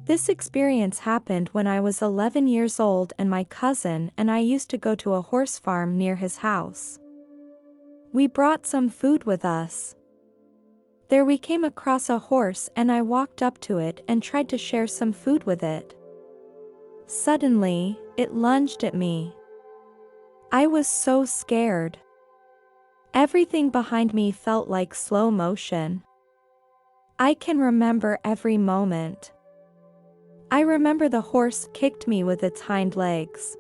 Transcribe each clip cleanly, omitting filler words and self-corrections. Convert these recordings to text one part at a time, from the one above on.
This experience happened when I was 11 years old and my cousin and I used to go to a horse farm near his house. We brought some food with us. There we came across a horse and I walked up to it and tried to share some food with it. Suddenly, it lunged at me. I was so scared. Everything behind me felt like slow motion. I can remember every moment. I remember the horse kicked me with its hind legs.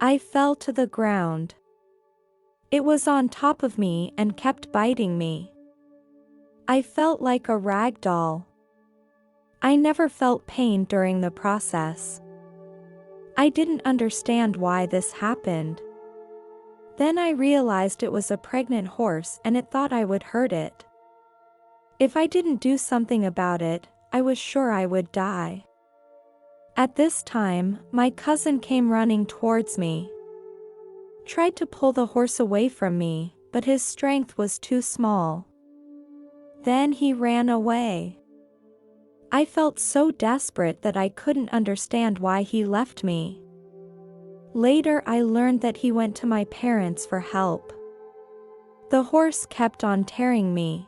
I fell to the ground. It was on top of me and kept biting me. I felt like a rag doll. I never felt pain during the process. I didn't understand why this happened. Then I realized it was a pregnant horse and it thought I would hurt it. If I didn't do something about it, I was sure I would die. At this time, my cousin came running towards me. Tried to pull the horse away from me, but his strength was too small. Then he ran away. I felt so desperate that I couldn't understand why he left me. Later I learned that he went to my parents for help. The horse kept on tearing me.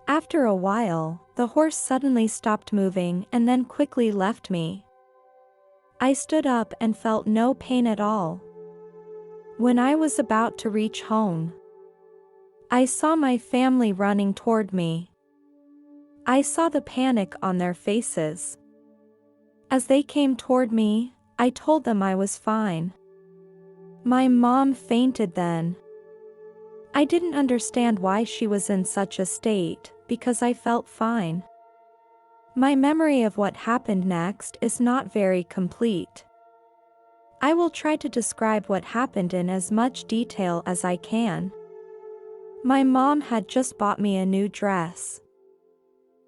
After a while, the horse suddenly stopped moving and then quickly left me. I stood up and felt no pain at all. When I was about to reach home, I saw my family running toward me. I saw the panic on their faces. As they came toward me, I told them I was fine. My mom fainted then. I didn't understand why she was in such a state, because I felt fine. My memory of what happened next is not very complete. I will try to describe what happened in as much detail as I can. My mom had just bought me a new dress.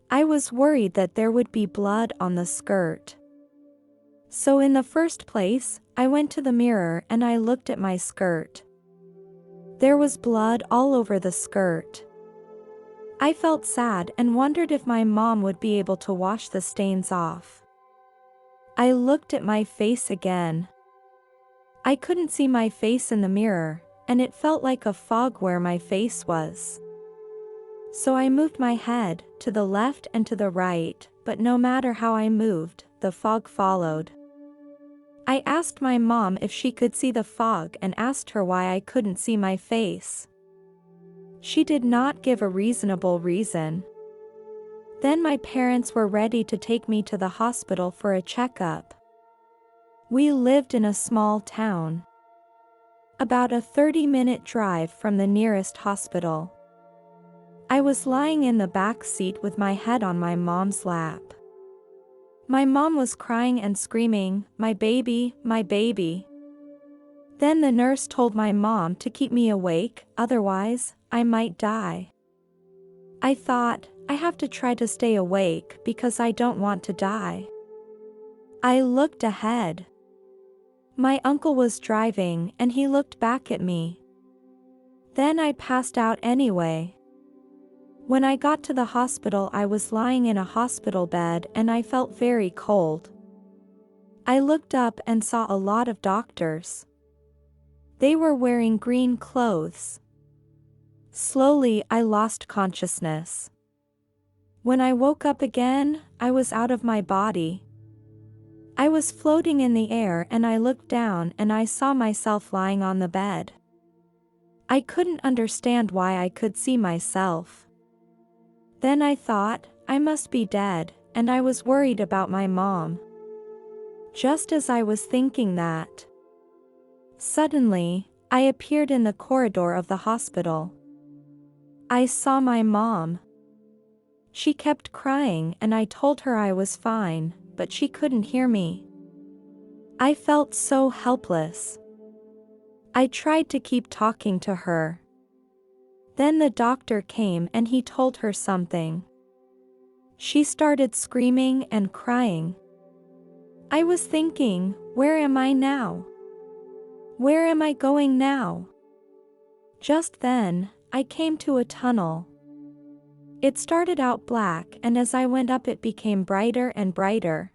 I was worried that there would be blood on the skirt. So in the first place, I went to the mirror and I looked at my skirt. There was blood all over the skirt. I felt sad and wondered if my mom would be able to wash the stains off. I looked at my face again. I couldn't see my face in the mirror, and it felt like a fog where my face was. So I moved my head to the left and to the right, but no matter how I moved, the fog followed. I asked my mom if she could see the fog and asked her why I couldn't see my face. She did not give a reasonable reason. Then my parents were ready to take me to the hospital for a checkup. We lived in a small town, about a 30-minute drive from the nearest hospital. I was lying in the back seat with my head on my mom's lap. My mom was crying and screaming, "My baby, my baby." Then the nurse told my mom to keep me awake, otherwise, I might die. I thought, I have to try to stay awake because I don't want to die. I looked ahead. My uncle was driving and he looked back at me. Then I passed out anyway. When I got to the hospital, I was lying in a hospital bed and I felt very cold. I looked up and saw a lot of doctors. They were wearing green clothes. Slowly, I lost consciousness. When I woke up again, I was out of my body. I was floating in the air and I looked down and I saw myself lying on the bed. I couldn't understand why I could see myself. Then I thought, I must be dead, and I was worried about my mom. Just as I was thinking that, suddenly, I appeared in the corridor of the hospital. I saw my mom. She kept crying and I told her I was fine, but she couldn't hear me. I felt so helpless. I tried to keep talking to her. Then the doctor came and he told her something. She started screaming and crying. I was thinking, where am I now? Where am I going now? Just then, I came to a tunnel. It started out black, and as I went up it became brighter and brighter.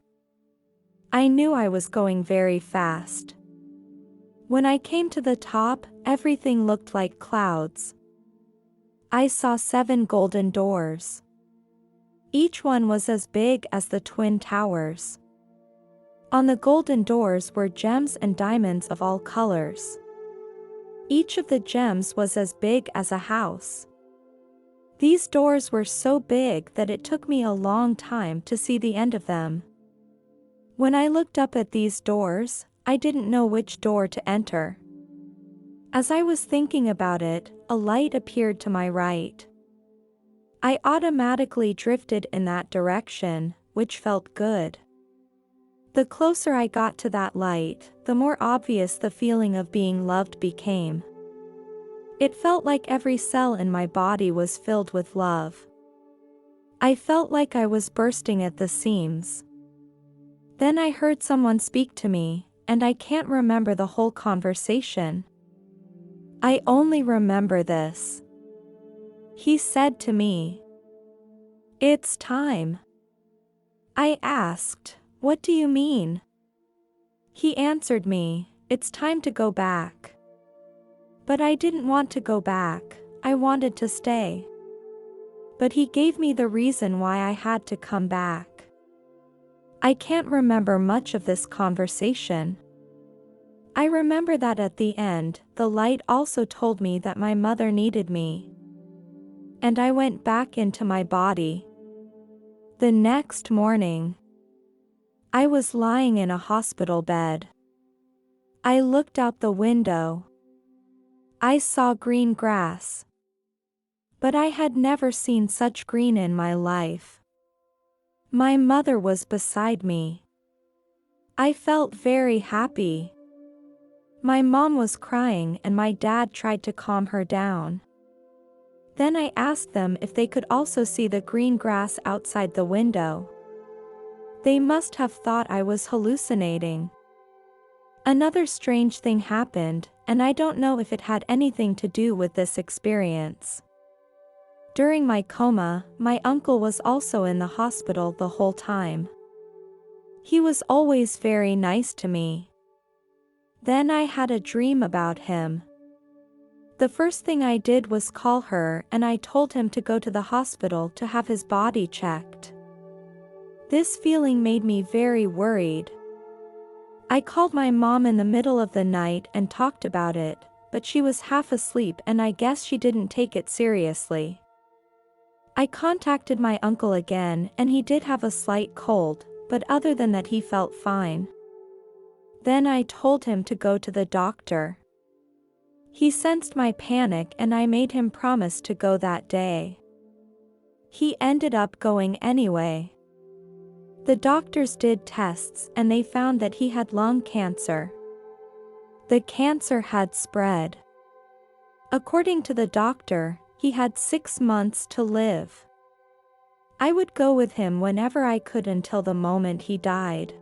I knew I was going very fast. When I came to the top, everything looked like clouds. I saw 7 golden doors. Each one was as big as the Twin Towers. On the golden doors were gems and diamonds of all colors. Each of the gems was as big as a house. These doors were so big that it took me a long time to see the end of them. When I looked up at these doors, I didn't know which door to enter. As I was thinking about it, a light appeared to my right. I automatically drifted in that direction, which felt good. The closer I got to that light, the more obvious the feeling of being loved became. It felt like every cell in my body was filled with love. I felt like I was bursting at the seams. Then I heard someone speak to me, and I can't remember the whole conversation. I only remember this. He said to me, "It's time." I asked, "What do you mean?" He answered me, "It's time to go back." But I didn't want to go back, I wanted to stay. But he gave me the reason why I had to come back. I can't remember much of this conversation. I remember that at the end, the light also told me that my mother needed me. And I went back into my body. The next morning, I was lying in a hospital bed. I looked out the window. I saw green grass. But I had never seen such green in my life. My mother was beside me. I felt very happy. My mom was crying and my dad tried to calm her down. Then I asked them if they could also see the green grass outside the window. They must have thought I was hallucinating. Another strange thing happened, and I don't know if it had anything to do with this experience. During my coma, my uncle was also in the hospital the whole time. He was always very nice to me. Then I had a dream about him. The first thing I did was call her and I told him to go to the hospital to have his body checked. This feeling made me very worried. I called my mom in the middle of the night and talked about it, but she was half asleep and I guess she didn't take it seriously. I contacted my uncle again and he did have a slight cold, but other than that he felt fine. Then I told him to go to the doctor. He sensed my panic and I made him promise to go that day. He ended up going anyway. The doctors did tests and they found that he had lung cancer. The cancer had spread. According to the doctor, he had 6 months to live. I would go with him whenever I could until the moment he died.